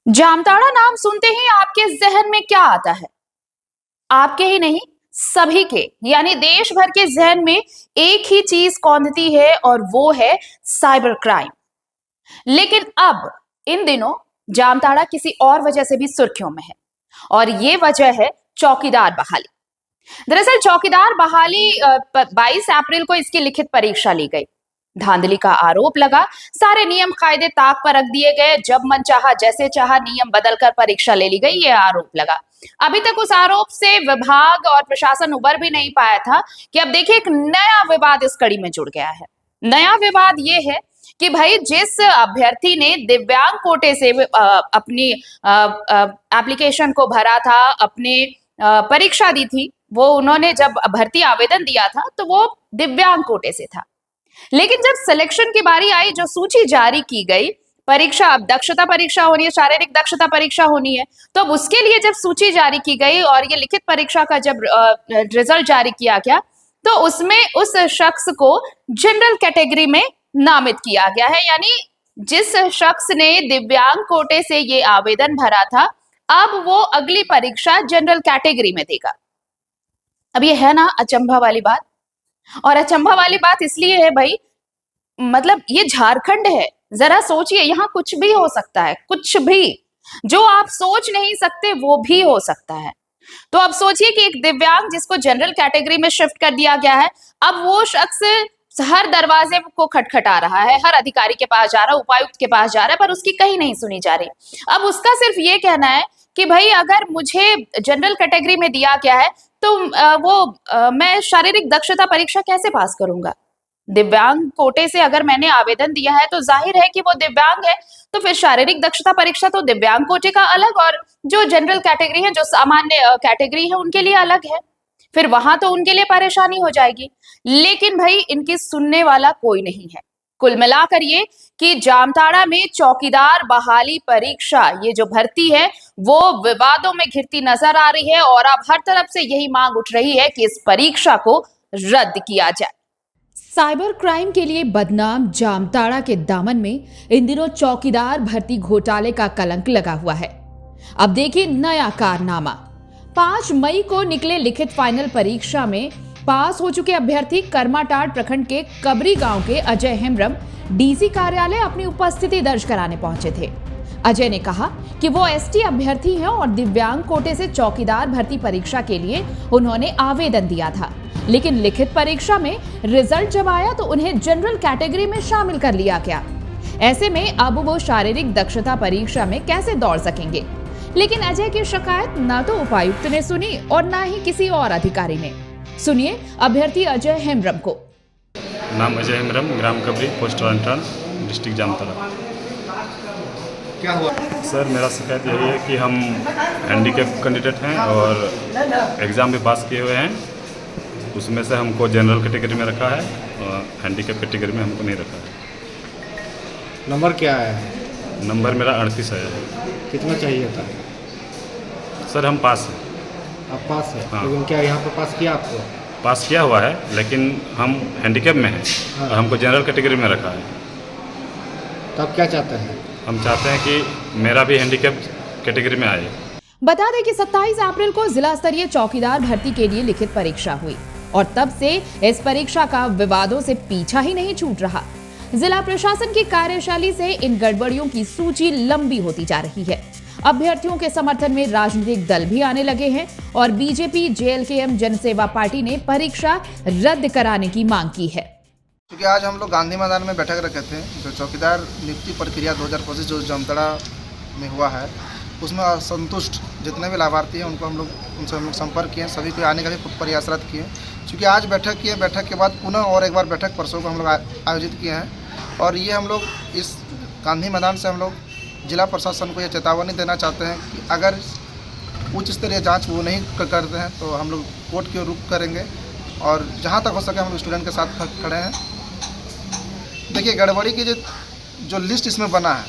जामताड़ा नाम सुनते ही आपके जहन में क्या आता है? आपके ही नहीं, सभी के यानी देश भर के जहन में एक ही चीज कौंधती है और वो है साइबर क्राइम। लेकिन अब इन दिनों जामताड़ा किसी और वजह से भी सुर्खियों में है और ये वजह है चौकीदार बहाली। दरअसल चौकीदार बहाली 22 अप्रैल को इसकी लिखित परीक्षा ली गई। धांधली का आरोप लगा, सारे नियम कायदे ताक पर रख दिए गए, जब मन चाहा जैसे चाहा नियम बदलकर परीक्षा ले ली गई, ये आरोप लगा। अभी तक उस आरोप से विभाग और प्रशासन उबर भी नहीं पाया था कि अब देखिए एक नया विवाद इस कड़ी में जुड़ गया है। नया विवाद ये है कि भाई जिस अभ्यर्थी ने दिव्यांग कोटे से अपनी एप्लीकेशन को भरा था, अपने परीक्षा दी थी, वो उन्होंने जब भर्ती आवेदन दिया था तो वो दिव्यांग कोटे से था। लेकिन जब सिलेक्शन की बारी आई, जो सूची जारी की गई, परीक्षा अब दक्षता परीक्षा होनी है, शारीरिक दक्षता परीक्षा होनी है, तो अब उसके लिए जब सूची जारी की गई और ये लिखित परीक्षा का जब रिजल्ट जारी किया गया, तो उसमें उस शख्स को जनरल कैटेगरी में नामित किया गया है। यानी जिस शख्स ने दिव्यांग कोटे से ये आवेदन भरा था, अब वो अगली परीक्षा जनरल कैटेगरी में देगा। अब ये है ना अचंभा वाली बात। और अचंभा वाली बात इसलिए है भाई, मतलब ये झारखंड है, जरा सोचिए, यहाँ कुछ भी हो सकता है, कुछ भी जो आप सोच नहीं सकते वो भी हो सकता है। तो अब सोचिए कि एक दिव्यांग जिसको जनरल कैटेगरी में शिफ्ट कर दिया गया है, अब वो शख्स हर दरवाजे को खटखटा रहा है, हर अधिकारी के पास जा रहा है, उपायुक्त के पास जा रहा है, पर उसकी कहीं नहीं सुनी जा रही। अब उसका सिर्फ ये कहना है कि भाई अगर मुझे जनरल कैटेगरी में दिया गया है तो मैं शारीरिक दक्षता परीक्षा कैसे पास करूंगा? दिव्यांग कोटे से अगर मैंने आवेदन दिया है तो जाहिर है कि वो दिव्यांग है, तो फिर शारीरिक दक्षता परीक्षा तो दिव्यांग कोटे का अलग और जो जनरल कैटेगरी है, जो सामान्य कैटेगरी है, उनके लिए अलग है। फिर वहां तो उनके लिए परेशानी हो जाएगी। लेकिन भाई इनकी सुनने वाला कोई नहीं है। कुल मिलाकर ये कि जामताड़ा में चौकीदार बहाली परीक्षा, ये जो भर्ती है, वो विवादों में घिरती नजर आ रही है और अब हर तरफ से यही मांग उठ रही है कि इस परीक्षा को रद्द किया जाए। साइबर क्राइम के लिए बदनाम जामताड़ा के दामन में इन दिनों चौकीदार भर्ती घोटाले का कलंक लगा हुआ है। अब देखिए नया कारनामा। 5 मई को निकले लिखित फाइनल परीक्षा में पास हो चुके अभ्यर्थी कर्माटाड़ प्रखंड के कबरी गांव के अजय हेम्ब्रम डीसी कार्यालय अपनी उपस्थिति दर्ज कराने पहुंचे थे। अजय ने कहा कि वो एसटी अभ्यर्थी हैं और दिव्यांग कोटे से चौकीदार भर्ती परीक्षा के लिए उन्होंने आवेदन दिया था, लेकिन लिखित परीक्षा में रिजल्ट जब आया तो उन्हें जनरल कैटेगरी में शामिल कर लिया गया। ऐसे में अब वो शारीरिक दक्षता परीक्षा में कैसे दौड़ सकेंगे? लेकिन अजय की शिकायत ना तो उपायुक्त ने सुनी और ना ही किसी और अधिकारी ने। सुनिए अभ्यर्थी अजय हेम्ब्रम को। नाम अजय हेम्ब्रम, ग्राम कबरी, पोस्ट एंट्रेंस, डिस्ट्रिक्ट जामताड़ा। क्या हुआ सर मेरा शिकायत यही है कि हम हैंडीकैप कैंडिडेट हैं और एग्ज़ाम भी पास किए हुए हैं, उसमें से हमको जनरल कैटेगरी में रखा है और हैंडीकैप कैटेगरी में हमको नहीं रखा है। नंबर क्या है? नंबर मेरा 38 है। कितना चाहिए था? सर हम पास हैं। आप पास है? हाँ। लेकिन क्या यहाँ पर पास किया आपको? पास किया हुआ है, लेकिन हम हैंडीकैप में हैं हाँ। और हमको जनरल कैटेगरी में रखा है। तो आप क्या चाहते हैं? हम चाहते हैं कि मेरा भी हैंडीकैप कैटेगरी में आए। बता दें कि 27 अप्रैल को जिला स्तरीय चौकीदार भर्ती के लिए लिखित परीक्षा हुई और तब से इस परीक्षा का विवादों से पीछा ही नहीं छूट रहा। जिला प्रशासन की कार्यशैली से इन गड़बड़ियों की सूची लंबी होती जा रही है। अभ्यर्थियों के समर्थन में राजनीतिक दल भी आने लगे हैं और बीजेपी जेएलकेएम जनसेवा पार्टी ने परीक्षा रद्द कराने की मांग की है। क्योंकि आज हम लोग गांधी मैदान में बैठक रखे थे, जो चौकीदार नियुक्ति प्रक्रिया 2025 जो जामताड़ा में हुआ है, उसमें असंतुष्ट जितने भी लाभार्थी हैं उनसे हम लोग संपर्क किए, सभी को आने का भी प्रयासरत किए। क्योंकि आज बैठक किए, बैठक के बाद पुनः और एक बार बैठक परसों को हम लोग आयोजित किए हैं और ये हम लोग इस गांधी मैदान से हम लोग जिला प्रशासन को ये चेतावनी देना चाहते हैं कि अगर उच्च स्तरीय जाँच वो नहीं करते हैं तो हम लोग कोर्ट की रुख करेंगे और जहाँ तक हो सके हम लोग स्टूडेंट के साथ खड़े हैं। देखिए गड़बड़ी की जो लिस्ट इसमें बना है,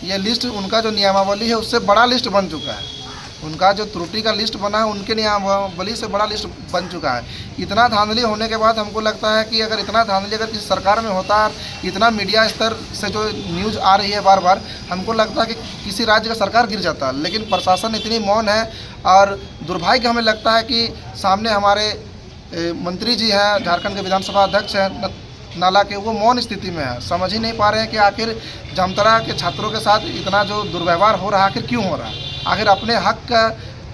ये लिस्ट उनका जो नियमावली है उससे बड़ा लिस्ट बन चुका है। उनका जो त्रुटि का लिस्ट बना है उनके नियमावली से बड़ा लिस्ट बन चुका है। इतना धांधली होने के बाद हमको लगता है कि अगर इतना धांधली अगर किसी सरकार में होता है, इतना मीडिया स्तर से जो न्यूज़ आ रही है बार बार, हमको लगता है कि किसी राज्य का सरकार गिर जाता है। लेकिन प्रशासन इतनी मौन है और दुर्भाग्य हमें लगता है कि सामने हमारे मंत्री जी हैं, झारखंड के विधानसभा अध्यक्ष हैं नाला के, वो मौन स्थिति में है। समझ ही नहीं पा रहे हैं कि आखिर जामताड़ा के छात्रों के साथ इतना जो दुर्व्यवहार हो रहा है आखिर क्यों हो रहा है। आखिर अपने हक का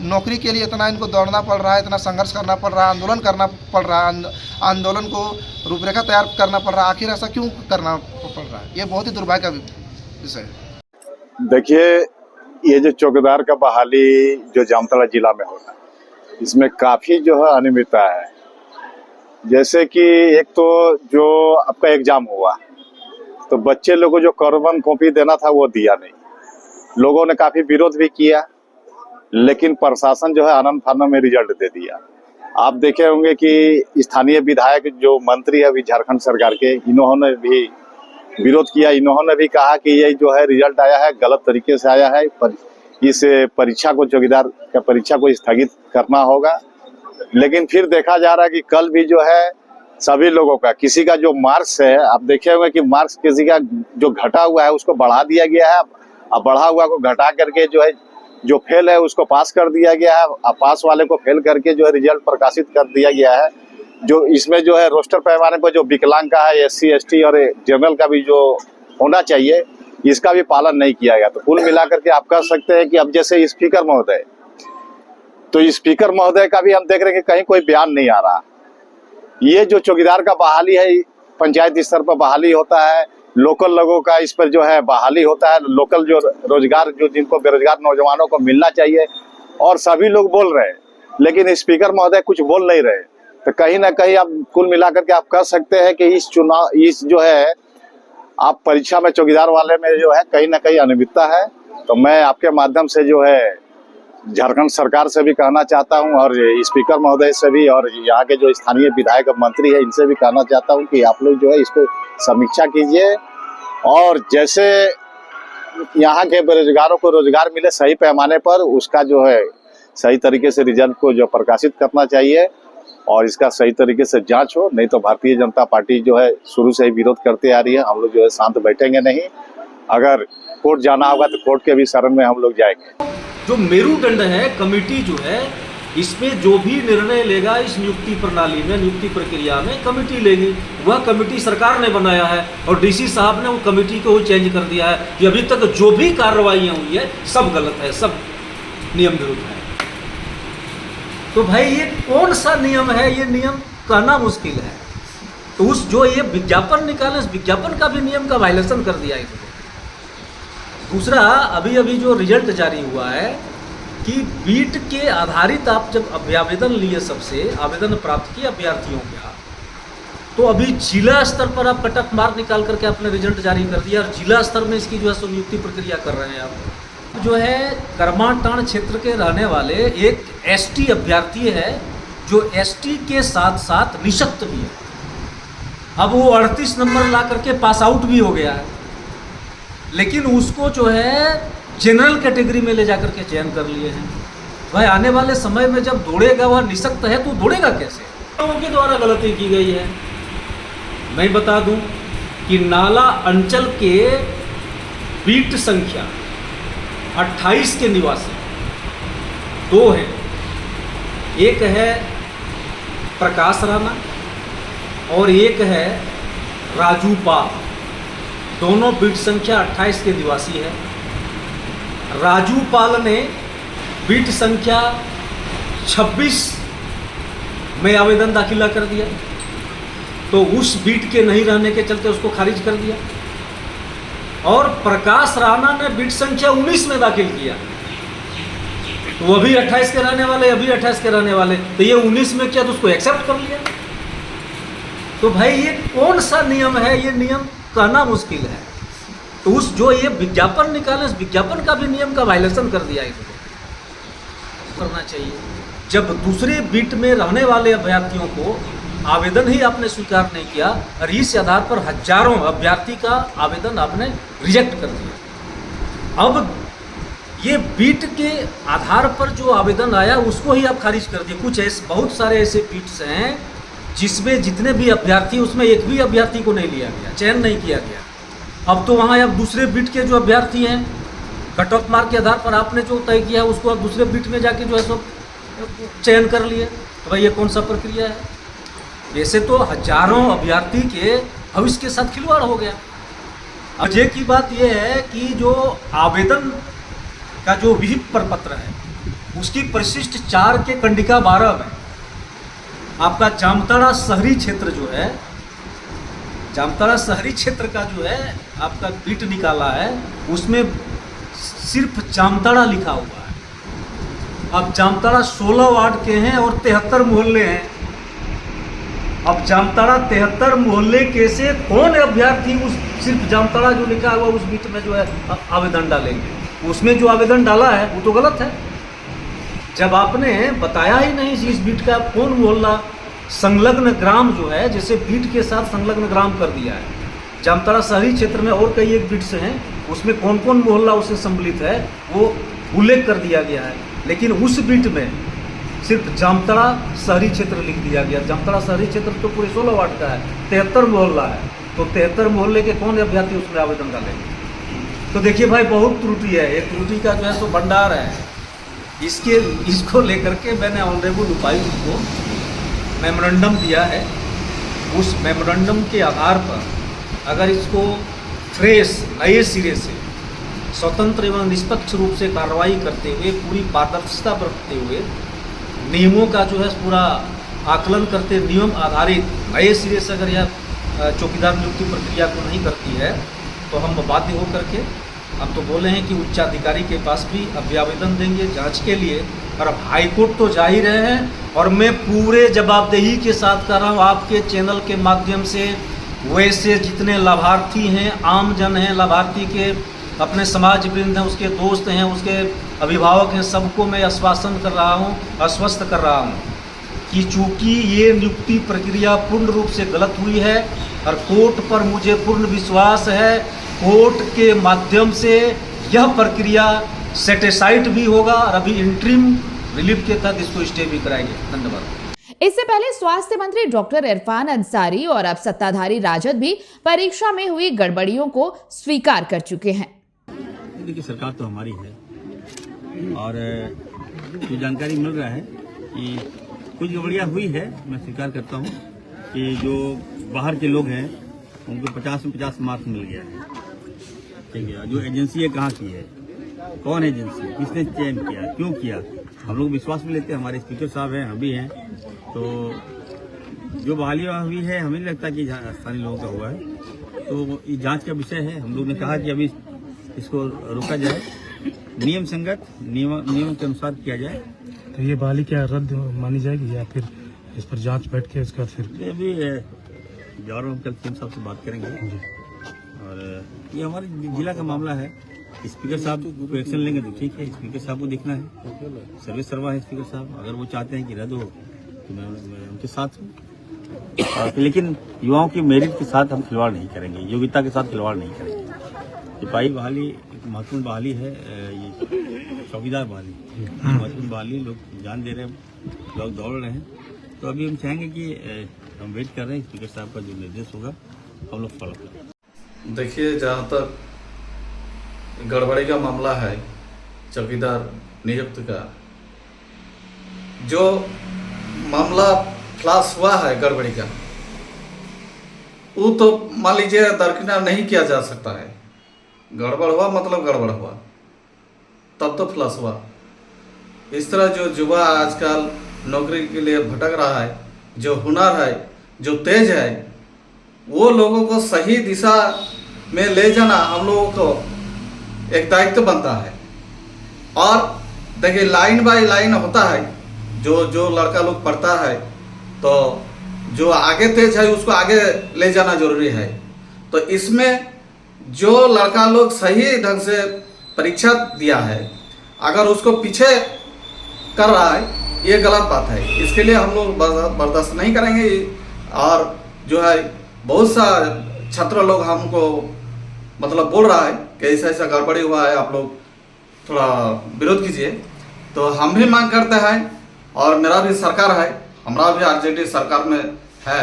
नौकरी के लिए इतना इनको दौड़ना पड़ रहा है, इतना संघर्ष करना पड़ रहा है, आंदोलन करना पड़ रहा है, आंदोलन को रूपरेखा तैयार करना पड़ रहा है। आखिर ऐसा क्यों करना पड़ रहा है? ये बहुत ही दुर्भाग्य का विषय है। देखिए, ये जो चौकीदार का बहाली जो जामताड़ा जिला में हो रहा है, इसमें काफ़ी जो है अनियमितता है। जैसे कि एक तो जो आपका एग्जाम हुआ तो बच्चे लोगों को जो कॉमन कॉपी देना था वो दिया नहीं, लोगों ने काफ़ी विरोध भी किया, लेकिन प्रशासन जो है आनंद फानन में रिजल्ट दे दिया। आप देखे होंगे कि स्थानीय विधायक जो मंत्री है अभी झारखंड सरकार के, इन्होंने भी विरोध किया। इन्होंने भी कहा कि ये जो है रिजल्ट आया है गलत तरीके से आया है, इस परीक्षा को, चौकीदार का परीक्षा को स्थगित करना होगा। लेकिन फिर देखा जा रहा है कि कल भी जो है सभी लोगों का, किसी का जो मार्क्स है, आप देखे होंगे कि मार्क्स किसी का जो घटा हुआ है उसको बढ़ा दिया गया है, अब बढ़ा हुआ को घटा करके जो है जो फेल है उसको पास कर दिया गया है, अब पास वाले को फेल करके जो है रिजल्ट प्रकाशित कर दिया गया है। जो इसमें जो है रोस्टर पैमाने पर जो विकलांग का है, SC ST और जनरल का भी जो होना चाहिए, इसका भी पालन नहीं किया गया। तो कुल मिलाकर के आप कह सकते हैं कि अब जैसे स्पीकर महोदय, तो स्पीकर महोदय का भी हम देख रहे हैं कि कहीं कोई बयान नहीं आ रहा। ये जो चौकीदार का बहाली है, पंचायत स्तर पर बहाली होता है, लोकल लोगों का इस पर जो है बहाली होता है, लोकल जो रोजगार जो जिनको बेरोजगार नौजवानों को मिलना चाहिए, और सभी लोग बोल रहे हैं, लेकिन स्पीकर महोदय कुछ बोल नहीं रहे। तो कहीं ना कहीं आप कुल मिलाकर के आप कह सकते हैं कि इस जो है आप परीक्षा में चौकीदार वाले में जो है कहीं ना कहीं अनियमितता है। तो मैं आपके माध्यम से जो है झारखंड सरकार से भी कहना चाहता हूं, और स्पीकर महोदय से भी, और यहाँ के जो स्थानीय विधायक मंत्री है इनसे भी कहना चाहता हूं कि आप लोग जो है इसको समीक्षा कीजिए, और जैसे यहाँ के बेरोजगारों को रोजगार मिले सही पैमाने पर, उसका जो है सही तरीके से रिजल्ट को जो प्रकाशित करना चाहिए, और इसका सही तरीके से जांच हो। नहीं तो भारतीय जनता पार्टी जो है शुरू से ही विरोध करते आ रही है। हम लोग जो है शांत बैठेंगे नहीं, अगर कोर्ट जाना होगा तो कोर्ट के भी शरण में हम लोग जाएंगे। जो मेरुदंड है कमेटी जो है, इसमें जो भी निर्णय लेगा इस नियुक्ति प्रणाली में, नियुक्ति प्रक्रिया में कमेटी लेगी। वह कमेटी सरकार ने बनाया है और DC साहब ने वो कमेटी को चेंज कर दिया है कि अभी तक जो भी कार्रवाइयाँ हुई है सब गलत है, सब नियम विरुद्ध है। तो भाई ये कौन सा नियम है? ये नियम कहना मुश्किल है। तो उस जो ये विज्ञापन निकाले, उस विज्ञापन का भी नियम का वायलेशन कर दिया है। दूसरा, अभी अभी जो रिजल्ट जारी हुआ है कि बीट के आधारित आप जब आवेदन लिए, सबसे आवेदन प्राप्त किए अभ्यर्थियों का, तो अभी जिला स्तर पर आप कट ऑफ मार्क निकाल करके आपने रिजल्ट जारी कर दिया, और जिला स्तर में इसकी जो है नियुक्ति प्रक्रिया कर रहे हैं आप। जो है करमाटांड़ क्षेत्र के रहने वाले एक ST अभ्यर्थी है, जो ST के साथ साथ निशक्त भी है। अब वो 38 नंबर ला करके पास आउट भी हो गया है, लेकिन उसको जो है जनरल कैटेगरी में ले जाकर के चयन कर लिए हैं। भाई आने वाले समय में जब दौड़ेगा, वह निशक्त है तो दौड़ेगा कैसे? लोगों के द्वारा गलती की गई है। मैं बता दूं कि नाला अंचल के बीट संख्या 28 के निवासी 2 हैं। एक है प्रकाश राणा और एक है राजू पाल। दोनों बीट संख्या 28 के निवासी है। राजू पाल ने बीट संख्या 26 में आवेदन दाखिला कर दिया, तो उस बीट के नहीं रहने के चलते उसको खारिज कर दिया। और प्रकाश राणा ने बीट संख्या 19 में दाखिल किया, तो वो भी 28 के रहने वाले, अभी 28 के रहने वाले, तो ये 19 में किया तो उसको एक्सेप्ट कर लिया। तो भाई ये कौन सा नियम है? ये नियम कहना मुश्किल है। तो उस जो ये विज्ञापन निकाले, उस विज्ञापन का भी नियम का वायलेशन कर दिया है। करना चाहिए। जब दूसरे बीट में रहने वाले अभ्यर्थियों को आवेदन ही आपने स्वीकार नहीं किया, और इस आधार पर हजारों अभ्यर्थी का आवेदन आपने रिजेक्ट कर दिया। अब ये बीट के आधार पर जो आवेदन आया उसको ही आप खारिज कर दिए। कुछ ऐसे बहुत सारे ऐसे बीट्स हैं जिसमें जितने भी अभ्यर्थी, उसमें एक भी अभ्यर्थी को नहीं लिया गया, चयन नहीं किया गया। अब तो वहाँ अब दूसरे बीट के जो अभ्यर्थी हैं, कट ऑफ मार्क के आधार पर आपने जो तय किया उसको अब दूसरे बीट में जाके जो है सो चयन कर लिए। तो भाई ये कौन सा प्रक्रिया है? ऐसे तो हजारों अभ्यर्थी के भविष्य के साथ खिलवाड़ हो गया। मजे की बात यह है कि जो आवेदन का जो विहित प्रपत्र है उसकी परिशिष्ट 4 के कंडिका 12 में आपका जामताड़ा शहरी क्षेत्र जो है, जामताड़ा शहरी क्षेत्र का जो है आपका बीट निकाला है, उसमें सिर्फ जामताड़ा लिखा हुआ है। अब जामताड़ा 16 वार्ड के हैं और 73 मोहल्ले हैं। अब जामताड़ा 73 मोहल्ले के से कौन अभ्यर्थी उस सिर्फ जामताड़ा जो लिखा हुआ उस बीट में जो है आवेदन डालेंगे? उसमें जो आवेदन डाला है वो तो गलत है। जब आपने बताया ही नहीं इस बीट का कौन मोहल्ला संलग्न ग्राम जो है, जैसे बीट के साथ संलग्न ग्राम कर दिया है। जामताड़ा शहरी क्षेत्र में और कई एक बीट्स हैं, उसमें कौन कौन मोहल्ला उससे सम्मिलित है वो उल्लेख कर दिया गया है, लेकिन उस बीट में सिर्फ जामताड़ा शहरी क्षेत्र लिख दिया गया। जामताड़ा शहरी क्षेत्र तो पूरे 16 वार्ड का है, 73 मोहल्ला है, तो 73 मोहल्ले के कौन अभ्यर्थी उसमें आवेदन डालेंगे? तो देखिए भाई बहुत त्रुटि है, एक त्रुटि का जो है सो भंडार है। इसको लेकर के मैंने ऑनरेबल उपायुक्त को मेमोरेंडम दिया है। उस मेमोरेंडम के आधार पर अगर इसको फ्रेश नए सिरे से स्वतंत्र एवं निष्पक्ष रूप से कार्रवाई करते हुए, पूरी पारदर्शिता बरतते हुए, नियमों का जो है पूरा आकलन करते, नियम आधारित नए सिरे से अगर यह चौकीदार नियुक्ति प्रक्रिया को नहीं करती है तो हम बाध्य होकर के हम तो बोले हैं कि उच्चाधिकारी के पास भी अब आवेदन देंगे जांच के लिए। और अब हाईकोर्ट तो जा ही रहे हैं और मैं पूरे जवाबदेही के साथ कर रहा हूँ आपके चैनल के माध्यम से। वैसे जितने लाभार्थी हैं, आम जन हैं, लाभार्थी के अपने समाज वृंद हैं, उसके दोस्त हैं, उसके अभिभावक हैं, सबको मैं आश्वासन कर रहा हूँ, आश्वस्त कर रहा हूँ कि चूँकि ये नियुक्ति प्रक्रिया पूर्ण रूप से गलत हुई है और कोर्ट पर मुझे पूर्ण विश्वास है, कोर्ट के माध्यम से यह प्रक्रिया सेटिसाइड भी होगा और अभी इंटरिम रिलीफ के तहत इसको स्टे भी कराएंगे। धन्यवाद। इससे पहले स्वास्थ्य मंत्री डॉक्टर इरफान अंसारी और अब सत्ताधारी राजद भी परीक्षा में हुई गड़बड़ियों को स्वीकार कर चुके हैं। देखिए सरकार तो हमारी है और जो जानकारी मिल रहा है कि कुछ गड़बड़ियाँ हुई है, मैं स्वीकार करता हूँ कि जो बाहर के लोग हैं उनको 50 में 50 मार्क्स मिल गया है। ठीक है, जो एजेंसी है कहाँ की है, कौन एजेंसी, किसने चयन किया, क्यों किया, हम लोग विश्वास में लेते हैं। हमारे स्पीकर साहब हैं, हम भी हैं, तो जो बहाली हुई है हमें नहीं लगता कि स्थानीय लोगों का हुआ है। तो ये जांच का विषय है। हम लोग ने कहा कि अभी इसको रोका जाए, नियम संगत नियमों के अनुसार किया जाए। तो ये बहाली क्या रद्द मानी जाएगी या फिर इस पर जांच बैठ के इसका फिर अभी जा रहा हूँ, कल सीएम साहब से बात करेंगे। और ये हमारे जिला का मामला है, स्पीकर साहब को एक्शन लेंगे तो ठीक है, स्पीकर साहब को देखना है, सर्विस सर्वा है स्पीकर साहब। अगर वो चाहते हैं कि रद्द हो तो मैं उनके साथ हूँ, लेकिन युवाओं की मेरिट के साथ हम खिलवाड़ नहीं करेंगे, योग्यता के साथ खिलवाड़ नहीं करेंगे। सिपाही बहाली एक महत्वपूर्ण बहाली है, ये चौकीदार बहाली महत्वपूर्ण बहाली, लोग जान दे रहे हैं, लोग दौड़ रहे हैं। तो अभी हम चाहेंगे कि हम वेट कर रहे हैं स्पीकर साहब का जो निर्देश होगा हम लोग फॉलो करें। देखिए, जहाँ तक गड़बड़ी का मामला है चौकीदार नियुक्त का, जो मामला फ्लाश हुआ है गड़बड़ी का, वो तो मान लीजिए दरकिनार नहीं किया जा सकता है। गड़बड़ हुआ मतलब गड़बड़ हुआ, तब तो फ्लाश हुआ। इस तरह जो युवा आजकल नौकरी के लिए भटक रहा है, जो हुनर है, जो तेज है, वो लोगों को सही दिशा में ले जाना हम लोगों को एक दायित्व बनता है। और देखिए, लाइन बाय लाइन होता है, जो लड़का लोग पढ़ता है तो जो आगे तेज है उसको आगे ले जाना जरूरी है। तो इसमें जो लड़का लोग सही ढंग से परीक्षा दिया है, अगर उसको पीछे कर रहा है, ये गलत बात है। इसके लिए हम लोग बर्दाश्त नहीं करेंगे। और जो है बहुत सा छात्र लोग हमको मतलब बोल रहा है कि ऐसा ऐसा गड़बड़ी हुआ है, आप लोग थोड़ा विरोध कीजिए। तो हम भी मांग करते हैं, और मेरा भी सरकार है, हमारा भी आरजेडी सरकार में है,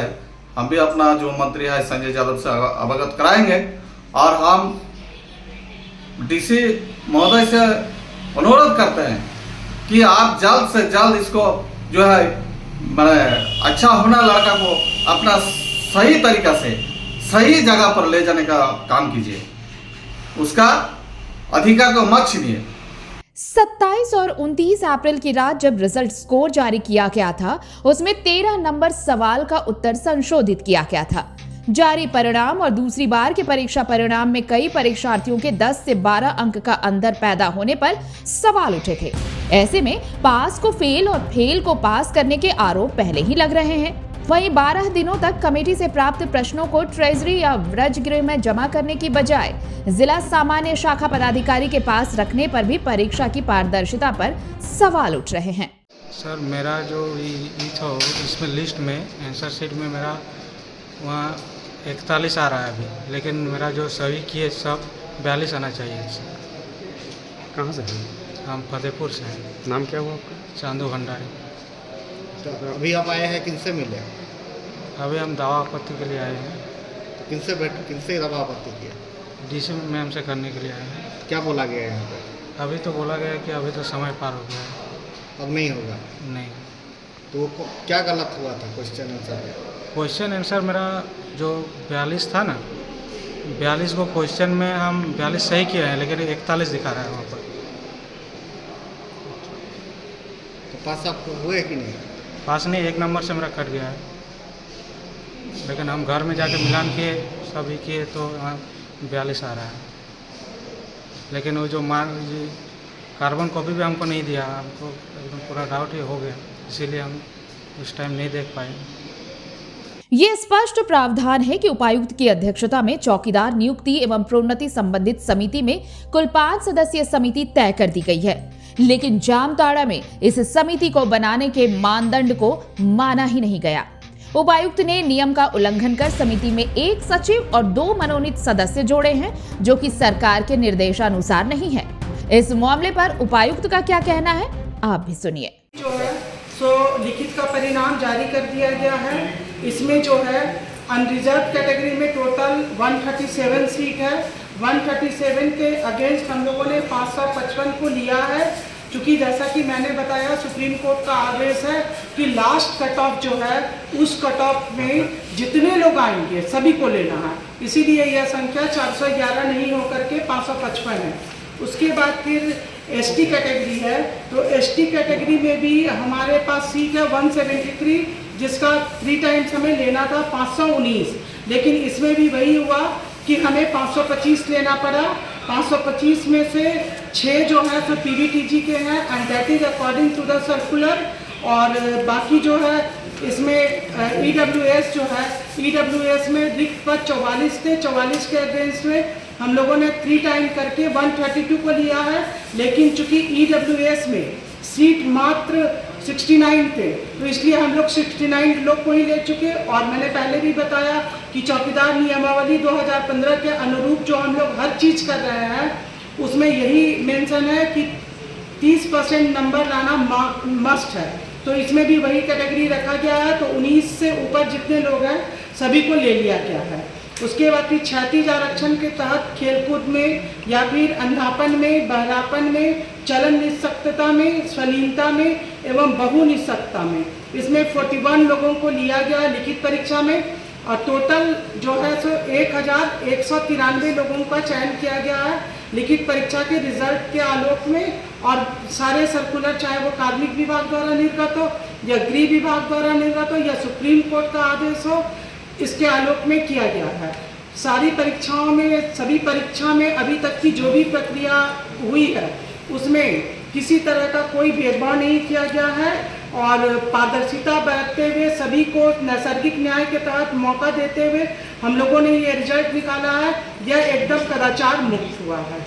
हम भी अपना जो मंत्री है संजय यादव से अवगत कराएंगे, और हम डीसी महोदय से अनुरोध करते हैं कि आप जल्द से जल्द इसको जो है मैंने अच्छा होना लड़का को अपना सही तरीका से सही जगह पर ले जाने का काम कीजिए, उसका अधिकार को मत छीनिए। 27 और 29 अप्रैल की रात जब रिजल्ट स्कोर जारी किया गया था, उसमें 13 नंबर सवाल का उत्तर संशोधित किया गया था। जारी परिणाम और दूसरी बार के परीक्षा परिणाम में कई परीक्षार्थियों के 10 से 12 अंक का अंतर पैदा होने पर सवाल उठे थे। ऐसे में पास को फेल और फेल को पास करने के आरोप पहले ही लग रहे हैं। वहीं 12 दिनों तक कमेटी से प्राप्त प्रश्नों को ट्रेजरी या व्रजगृह में जमा करने की बजाय जिला सामान्य शाखा पदाधिकारी के पास रखने पर भी परीक्षा की पारदर्शिता पर सवाल उठ रहे हैं। सर मेरा जो ये था इसमें लिस्ट में आंसर शीट में मेरा वहाँ 41 आ रहा है अभी, लेकिन मेरा जो सही किए सब 42 आना चाहिए। कहाँ से हैं? हम फतेहपुर से हैं। नाम क्या हुआ आपका? चांदू भंडारी। तो अभी आप आए हैं, किनसे मिले? अभी हम दावा आपत्ति के लिए आए हैं। तो किनसे दवा आपत्ति किया? डीसी मैम से करने के लिए आए हैं। क्या बोला गया है यहाँ पर? अभी तो बोला गया कि अभी तो समय पार हो गया है। अब नहीं होगा? नहीं। तो क्या गलत हुआ था क्वेश्चन आंसर में? क्वेश्चन आंसर मेरा जो 42 था ना, 42 को क्वेश्चन में हम 42 सही किए हैं, लेकिन 41 दिखा रहा है वहाँ पर। तो पास आप हुए कि नहीं? पास नहीं, 1 नंबर से मेरा कट गया है, लेकिन हम घर में जाके मिलान किए सभी किए तो 42 आ रहा है। लेकिन वो जो कार्बन कॉपी भी हमको नहीं दिया, हमको एकदम पूरा डाउट ही हो गया, इसीलिए हम उस टाइम नहीं देख पाए। ये स्पष्ट प्रावधान है कि उपायुक्त की अध्यक्षता में चौकीदार नियुक्ति एवं प्रोन्नति संबंधित समिति में कुल 5 सदस्यीय समिति तय कर दी गई है, लेकिन जामताड़ा में इस समिति को बनाने के मानदंड को माना ही नहीं गया। उपायुक्त ने नियम का उल्लंघन कर समिति में 1 सचिव और 2 मनोनीत सदस्य जोड़े हैं, जो कि सरकार के निर्देशानुसार नहीं है। इस मामले पर उपायुक्त का क्या कहना है, आप भी सुनिए। जो है सो लिखित का परिणाम जारी कर दिया गया है। इसमें जो है अनरिजर्व कैटेगरी में टोटल 137 सीट है। 137 के अगेंस्ट हम लोगों ने 555 को लिया है, क्योंकि जैसा कि मैंने बताया सुप्रीम कोर्ट का आदेश है कि लास्ट कट ऑफ जो है उस कट ऑफ में जितने लोग आएंगे सभी को लेना है, इसीलिए यह संख्या 411 नहीं होकर के 555 है। उसके बाद फिर एसटी कैटेगरी है, तो एसटी कैटेगरी में भी हमारे पास सीट है 173, जिसका 3 टाइम्स हमें लेना था 519, लेकिन इसमें भी वही हुआ कि हमें 525 लेना पड़ा। 525 में से 6 जो है तो पीवीटीजी के हैं, and that is according to the circular, और बाकी जो है इसमें ईडब्ल्यूएस जो है, ईडब्ल्यूएस में रिक्त पद 44 थे। 44 के अगेंस्ट में हम लोगों ने 3 टाइम करके 132 को लिया है, लेकिन चूंकि ईडब्ल्यूएस में सीट मात्र 69 थे, तो इसलिए हम लोग 69 लोग को ही ले चुके। और मैंने पहले भी बताया कि चौकीदार नियमावली 2015 के अनुरूप जो हम लोग हर चीज़ कर रहे हैं, उसमें यही मेंशन है कि 30% नंबर लाना मस्ट है, तो इसमें भी वही कैटेगरी रखा गया है। तो 19 से ऊपर जितने लोग हैं सभी को ले लिया गया है। उसके बाद फिर क्षैतिज आरक्षण के तहत खेलकूद में या फिर अंधापन में, बहरापन में, चलन निःशक्तता में, स्वलीनता में एवं बहु निःशक्तता में, इसमें 41 लोगों को लिया गया लिखित परीक्षा में, और टोटल जो है सो 1193 लोगों का चयन किया गया है लिखित परीक्षा के रिजल्ट के आलोक में। और सारे सर्कुलर, चाहे वो कार्मिक विभाग द्वारा निर्गत हो या गृह विभाग द्वारा निर्गत हो या सुप्रीम कोर्ट का आदेश हो, इसके आलोक में किया गया है। सारी परीक्षाओं में, सभी परीक्षा में अभी तक की जो भी प्रक्रिया हुई है उसमें किसी तरह का कोई भेदभाव नहीं किया गया है, और पारदर्शिता बरतते हुए सभी को नैसर्गिक न्याय के तहत मौका देते हुए हम लोगों ने ये रिजल्ट निकाला है। यह एकदम कदाचार मुक्त हुआ है।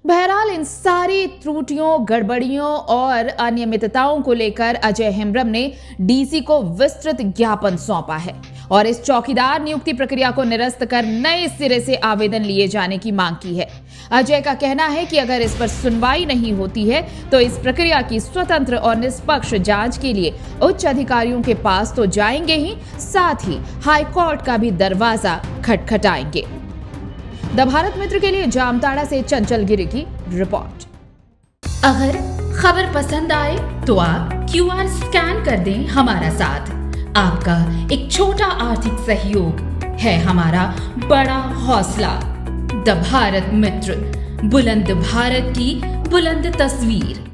बहरहाल इन सारी त्रुटियों, गड़बड़ियों और अनियमितताओं को लेकर अजय हेम्ब्रम ने डीसी को विस्तृत ज्ञापन सौंपा है और इस चौकीदार नियुक्ति प्रक्रिया को निरस्त कर नए सिरे से आवेदन लिए जाने की मांग की है। अजय का कहना है कि अगर इस पर सुनवाई नहीं होती है तो इस प्रक्रिया की स्वतंत्र और निष्पक्ष जांच के लिए उच्च अधिकारियों के पास तो जाएंगे ही, साथ ही हाई कोर्ट का भी दरवाजा खटखटाएंगे। द भारत मित्र के लिए जामताड़ा से चंचल गिरी की रिपोर्ट। अगर खबर पसंद आए तो आप QR स्कैन कर दें हमारा साथ। आपका एक छोटा आर्थिक सहयोग है हमारा बड़ा हौसला। द भारत मित्र, बुलंद भारत की बुलंद तस्वीर।